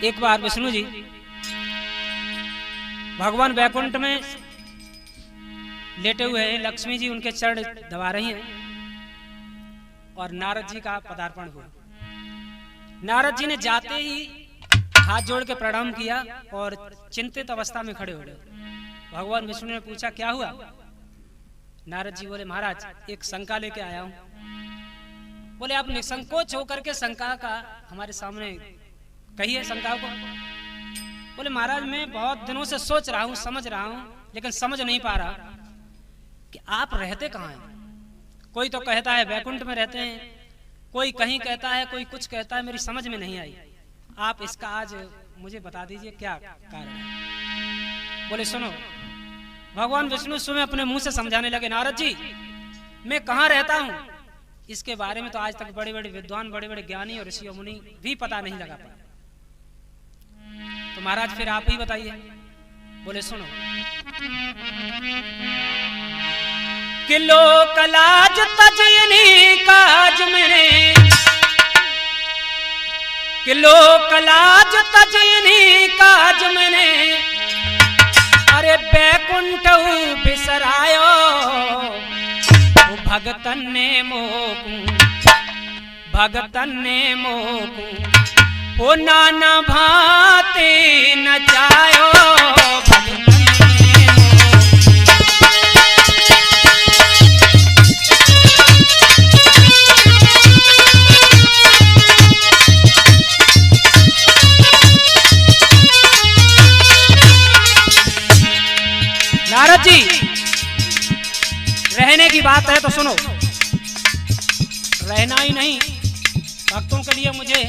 एक बार विष्णु जी भगवान वैकुंठ में लेटे हुए हैं, लक्ष्मी जी उनके चरण दबा रही हैं और नारद जी का पदार्पण हुआ। नारद जी ने जाते ही हाथ जोड़ के प्रणाम किया और चिंतित अवस्था में खड़े हो गए। भगवान विष्णु ने पूछा क्या हुआ? नारद जी बोले महाराज एक शंका लेके आया हूं। बोले आप निसंकोच होकर के शंका का हमारे सामने कहिए शंका को। बोले महाराज मैं बहुत दिनों से सोच रहा हूं, समझ रहा हूं, लेकिन समझ नहीं पा रहा कि आप रहते कहाँ हैं। कोई तो कहता है वैकुंठ में रहते हैं, कोई कहीं कहता है, कोई कुछ कहता है, मेरी समझ में नहीं आई। आप इसका आज मुझे बता दीजिए क्या कारण है। बोले सुनो, भगवान विष्णु स्वयं अपने मुंह से समझाने लगे नारद जी मैं कहाँ रहता हूँ इसके बारे में तो आज तक बड़े बड़े विद्वान, बड़े बड़े ज्ञानी और ऋषि मुनि भी पता नहीं लगा पाए, तो महाराज फिर आप ही बताइए। बोले सुनो, कि लोक लाज तजनी काज मेरे, कि लोक लाज तजनी काज मैंने, अरे बैकुंठ बिसरायो भगतन ने मोकू, भगतन ने मोकू ओ नाना भाते नचायो भगतन ने नारद जी रहने की बात है तो सुनो, रहना ही नहीं भक्तों के लिए मुझे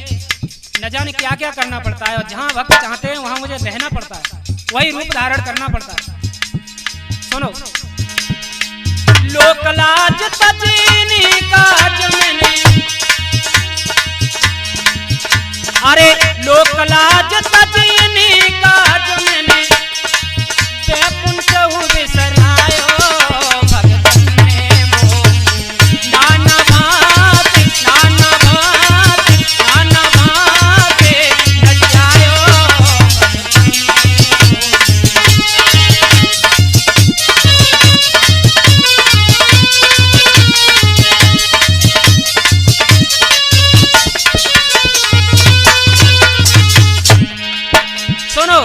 न जाने क्या क्या करना पड़ता है, और जहां भक्त चाहते हैं वहां मुझे रहना पड़ता है, वही रूप धारण करना पड़ता है। सुनो, लोक लाज तजीनी काज मैंने, अरे लोक लाज तजीनी काज मैंने, बैकुंठ बिसरायो भगतन ने मोकू, नाना भांति नाना भांति नाना भांति नचायो भगतन ने। सुनो,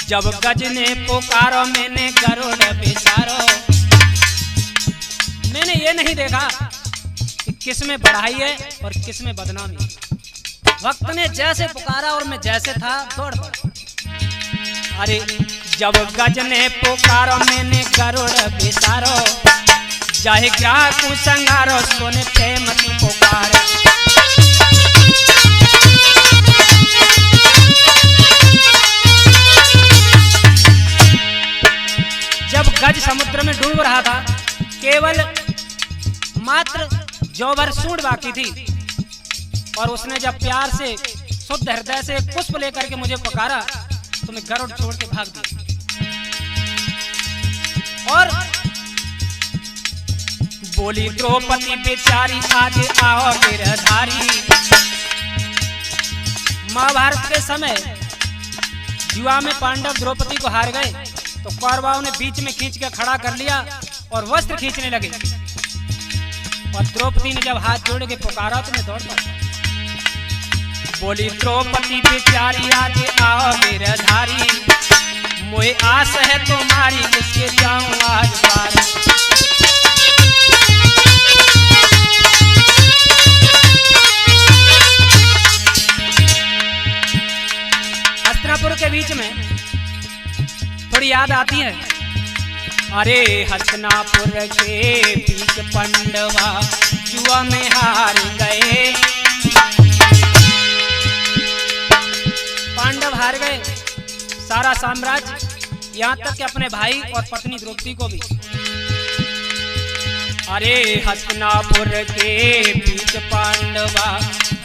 जब गज ने पुकारो मैंने गरुड़ बिसारो, मैंने ये नहीं देखा कि किस में बढ़ाई है और किस में बदनामी। भक्त ने जैसे पुकारा और मैं जैसे था दौड़ पड़ा। अरे जब गज ने पुकारो मैंने गरुड़ बिसारो, चाहे क्या कुसंगारो सोने प्रेम की पुकार। जब गज समुद्र में डूब रहा था, केवल मात्र जौवर सूंड बाकी थी, और उसने जब प्यार से शुद्ध हृदय से पुष्प लेकर के मुझे पुकारा तो मैं गरुड़ छोड़ के भाग दिया। और बोली द्रौपदी बेचारी आज आओ गिरधारी। महाभारत के समय युवा में पांडव द्रौपदी को हार गए तो कौरवों ने बीच में खींच के खड़ा कर लिया और वस्त्र खींचने लगे, और द्रौपदी ने जब हाथ जोड़ के पुकारा तो मैं दौड़ पड़ा। बोली द्रौपदी बेचारी आज आओ गिरधारी, मोहे आस है तुम्हारी किसके जाऊं आज पार। हस्तिनापुर के बीच में थोड़ी याद आती है। अरे हस्तिनापुर के बीच पांडवा जुआ में हार गए, पांडव हार गए सारा साम्राज्य, यहाँ तक कि अपने भाई और पत्नी द्रौपदी को भी। अरे हस्तिनापुर के बीच पांडवा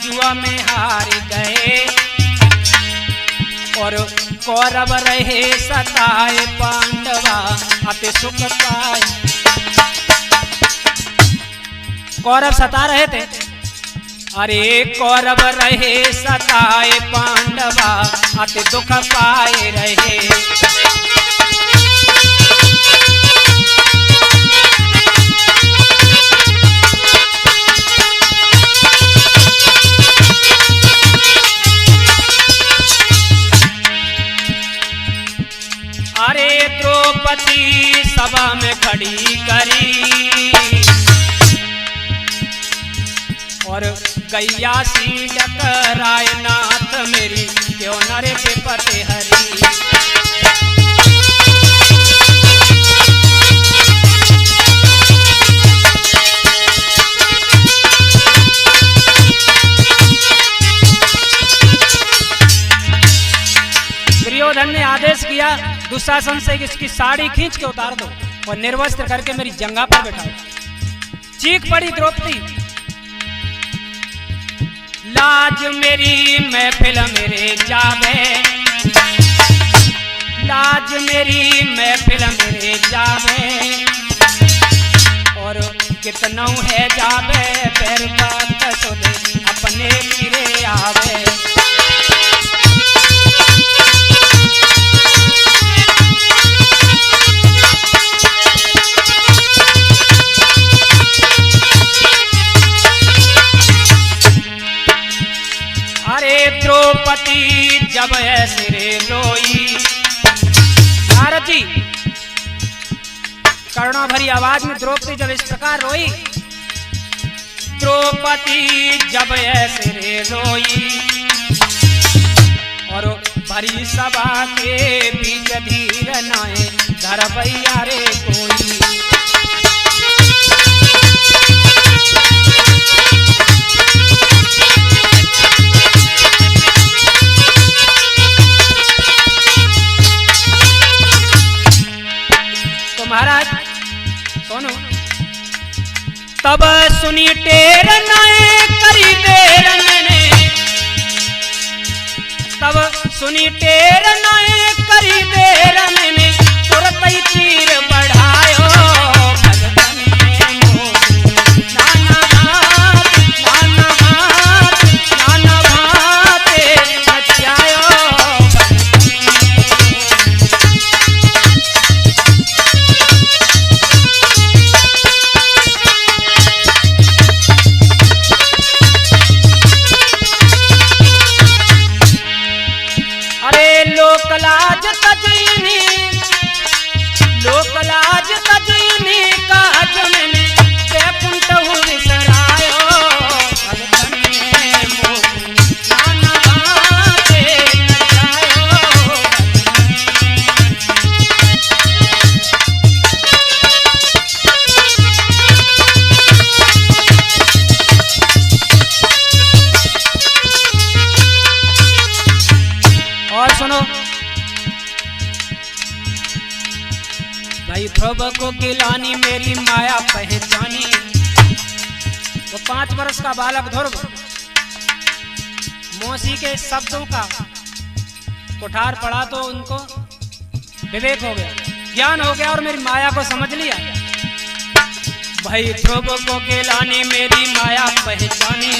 जुआ में हार गए, और कौरव रहे सताए पांडवा अति सुख पाए। कौरव सता रहे थे अरे कौरव रहे सताए पांडवा, अति दुख पाए रहे। अरे द्रौपदी सभा में खड़ी करी और गैया सी टकराए नाथ मेरी, क्यों नरे पे पते हरी। दुर्योधन ने आदेश किया दुशासन से इसकी साड़ी खींच के उतार दो और निर्वस्त्र करके मेरी जंगा पर बैठाओ। चीख पड़ी द्रौपदी, लाज मेरी महफिल मेरे जावे, लाज मेरी महफिल मेरे जावे, और कितनों है जावे पैर बात सुने अपने गिरे आवे। द्रौपदी जब ऐसे रे रोई, नारद जी करुणा भरी आवाज में द्रौपदी जब इस प्रकार रोई, द्रौपदी जब ऐसे रे रोई, और भरी सभा के बीच धीर नाए धर भैया रे कोई। महाराज सुनो, तब सुनी टेर नाए करी देर मैंने, तब सुनी टेर नाए करी देर मैंने, तुरंत ही तीर बढ़ायो भगतन में मोह। नाना भात नाना भात नाना भाते नचायो लोकलाज तजनी, लोकलाज तजनी काज मैंने बैकुंठ विसरायो भगतन में मोह। नाना भाते नचायो और सुनो भाई, ध्रुव को गिलानी मेरी माया पहचानी। वो 5 वर्ष का बालक ध्रुव मौसी के शब्दों का कुठार पड़ा तो उनको विवेक हो गया, ज्ञान हो गया और मेरी माया को समझ लिया। भाई ध्रुव को गिलानी मेरी माया पहचानी,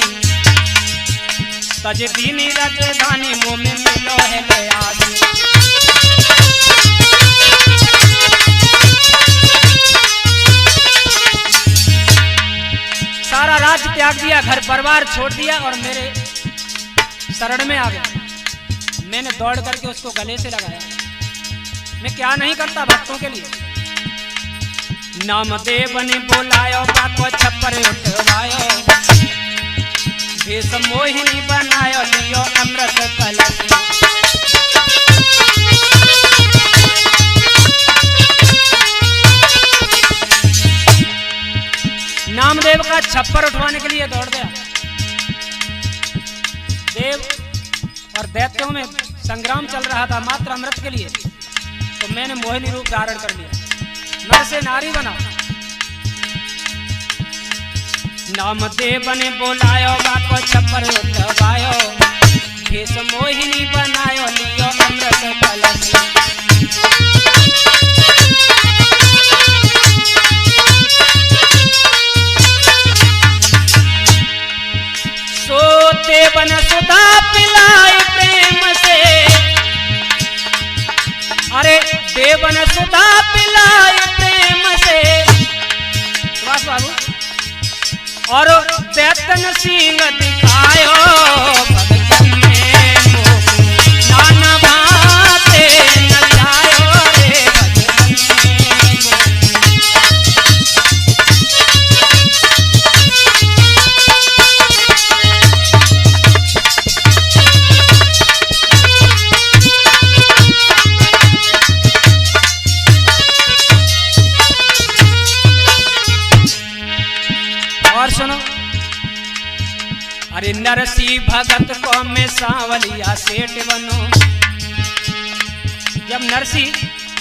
तज दीनी राजधानी मुँह में मिलो है लयाद। सारा राज्य त्याग दिया, घर परिवार छोड़ दिया और मेरे शरण में आ गया। मैंने दौड़ करके उसको गले से लगाया। मैं क्या नहीं करता भक्तों के लिए। नामदेव ने बोलायो बाको छप्पर उठवायो, भेष मोहिनी बनायो लियो अमृत कलश। नामदेव का छप्पर उठवाने के लिए दौड़ गया। देव और दैत्यों में संग्राम चल रहा था मात्र अमृत के लिए, तो मैंने मोहिनी रूप धारण कर लिया, नर से नारी बना। नामदेव ने बोलायो बाको छप्पर उठवायो, भेष मोहिनी बनायो लियो अमृत कलश। अरे देवन सुधा पिलाए प्रेम से सुभाष बाबू, और दैतन सिंह दिखायो भगतन में नाना बाते न जायो रे और सुनो, अरे नरसी भगत को में सांवलिया सेठ बनो। जब नरसी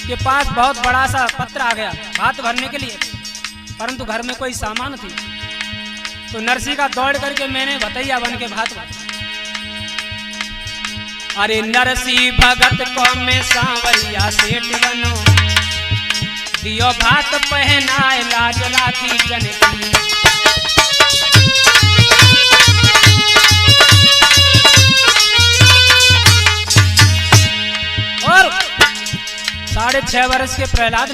के पास बहुत बड़ा सा पत्र आ गया भात भरने के लिए, परंतु घर में कोई सामान थी, तो नरसी का दौड़ करके मैंने भतैया बन के भात भरा। अरे नरसी भगत को में सांवलिया सेठ बनो, दियो भात पहनाए लाज राखी जनकी। और 6.5 वर्ष के प्रहलाद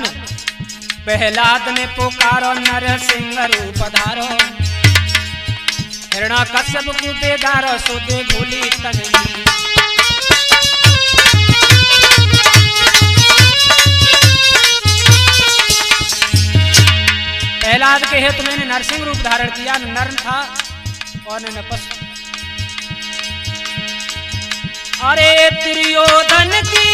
ने पुकारो नरसिंह रूप धारो, हिरण्याकश्यप को बेगारो सुदे भूली तनवी। प्रहलाद के हेतु मैंने नरसिंह रूप धारण किया, नर था और न नपस्वी। अरे दुर्योधन की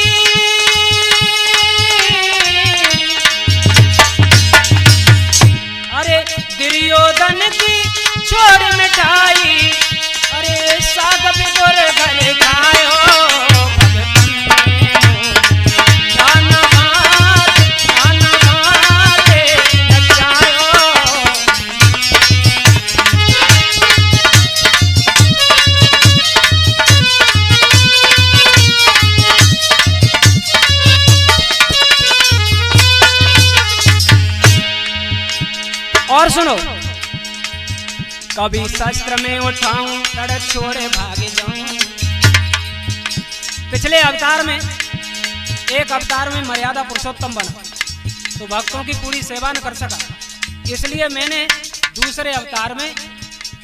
छोड़ मिठाई, अरे साग बिगुर घर खायो और सुनो, कभी शस्त्र में उठाऊं लड़ छोड़े भागे जाऊं। पिछले अवतार में एक अवतार में मर्यादा पुरुषोत्तम बना, तो भक्तों की पूरी सेवा न कर सका, इसलिए मैंने दूसरे अवतार में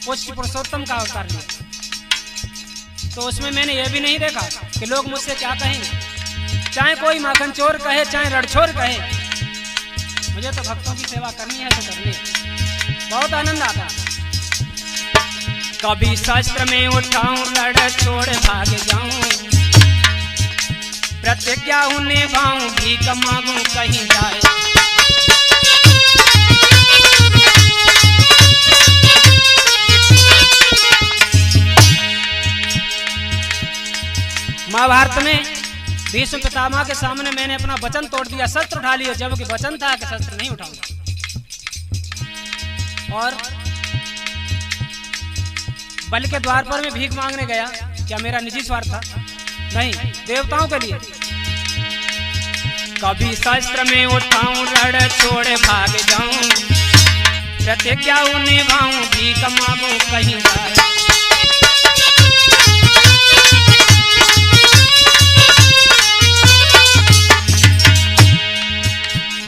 उच्च पुरुषोत्तम का अवतार लिया। तो उसमें मैंने ये भी नहीं देखा कि लोग मुझसे क्या कहेंगे, चाहे कोई माखन चोर कहे चाहे रड़छोर कहे, मुझे तो भक्तों की सेवा करनी है तो करनी है। बहुत आनंद आता। कभी शस्त्र में उठाऊं लड़ छोड़ भाग जाऊं, प्रतिज्ञा उन्हें भाऊं भीख मांगूं कहीं जाए। महाभारत में भीष्म पितामह के सामने मैंने अपना वचन तोड़ दिया, शस्त्र उठा लिया, जबकि वचन था कि शस्त्र नहीं उठाऊंगा। और बल के द्वार पर मैं भीख मांगने गया, क्या मेरा निजी स्वार्थ था? नहीं, देवताओं के लिए। कभी शस्त्र में उठाऊं लड़ छोड़ भाग जाऊं, प्रतिज्ञा निभाऊं भीख मांगूं कहीं जाए।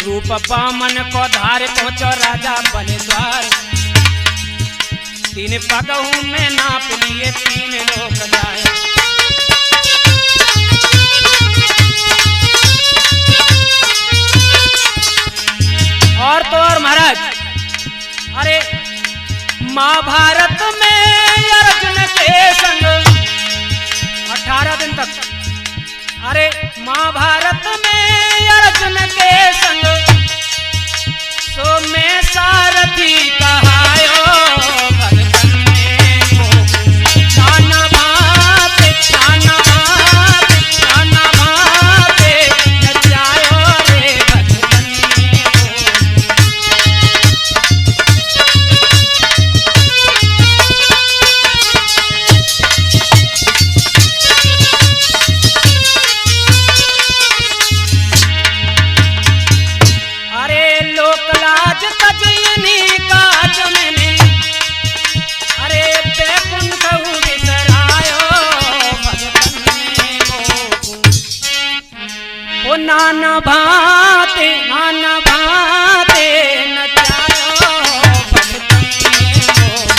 रूप बामन को धार पहुंचो राजा बने द्वार, 3 पगहू में नाप लिए 3 लोग जाए। और तो और महाराज, अरे महाभारत में अर्जुन के संग 18 दिन तक, अरे महाभारत में अर्जुन के संग सो में सारथी कहायो भगतन में जाना भात जाना भात जाना भात नचायो रे भगतन में। नाना भाते नचायो भगतन मोर।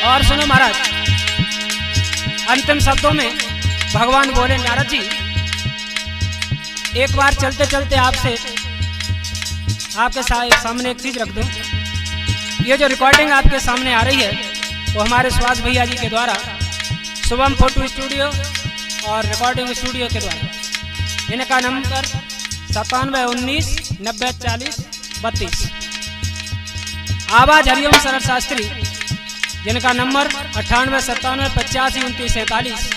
और सुनो महाराज, अंतिम शब्दों में भगवान बोले, नारद जी एक बार चलते चलते आपके सामने एक चीज रख दूं। ये जो रिकॉर्डिंग आपके सामने आ रही है वो हमारे सुभाष भैया जी के द्वारा शुभम फोटो स्टूडियो और रिकॉर्डिंग स्टूडियो के द्वारा। इनका नंबर 9719904032। आवाज हरिओम शरद शास्त्री, जिनका नंबर 9897852947।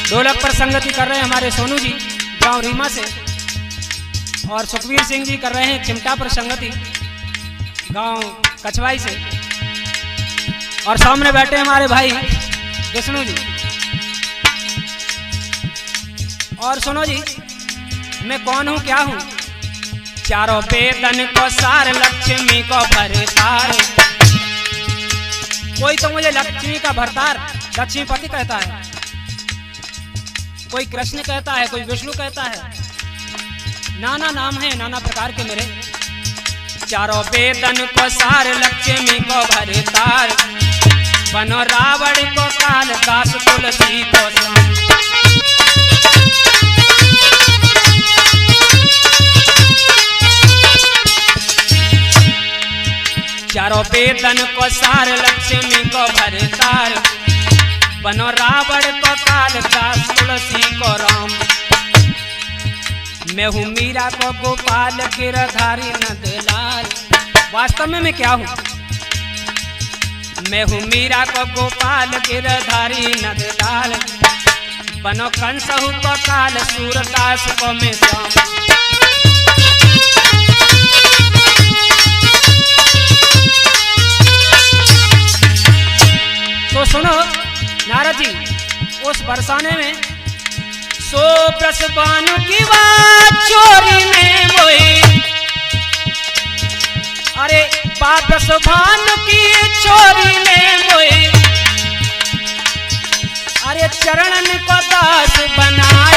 ढोलक पर संगति कर रहे हैं हमारे सोनू जी गांव रीमा से, और सुखवीर सिंह जी कर रहे हैं चिमटा पर संगति गांव कछवाई से, और सामने बैठे हमारे भाई विष्णु जी। और सुनो जी, मैं कौन हूं क्या हूं? चारों वेदन को सार, लक्ष्मी को भरतार। कोई तो मुझे लक्ष्मी का भरतार, लक्ष्मीपति कहता है, कोई कृष्ण कहता है, कोई विष्णु कहता है। नाना नाम है, नाना प्रकार के मेरे। चारों वेदन को सार, लक्ष्मी को भरतार। बनो रावण को काल, दास तुलसी को श्याम। चारों वेदन को सार, लक्ष्मी को भरतार। बनो रावण को काल, दास तुलसी को राम। मैं हूँ मीरा को गोपाल, गिरधारी नंदलाल। वास्तव में मैं क्या हूँ? मैं हूँ मीरा को गोपाल, गिरधारी नंदलाल। बनो कंसहु को काल, सूरदास को मैं श्याम। तो सुनो नारद जी, उस बरसाने में सो प्रसबानु की बात चोरी में मोई। अरे बाबसभानु की चोरी में मोई। अरे चरणन को दास बनाए।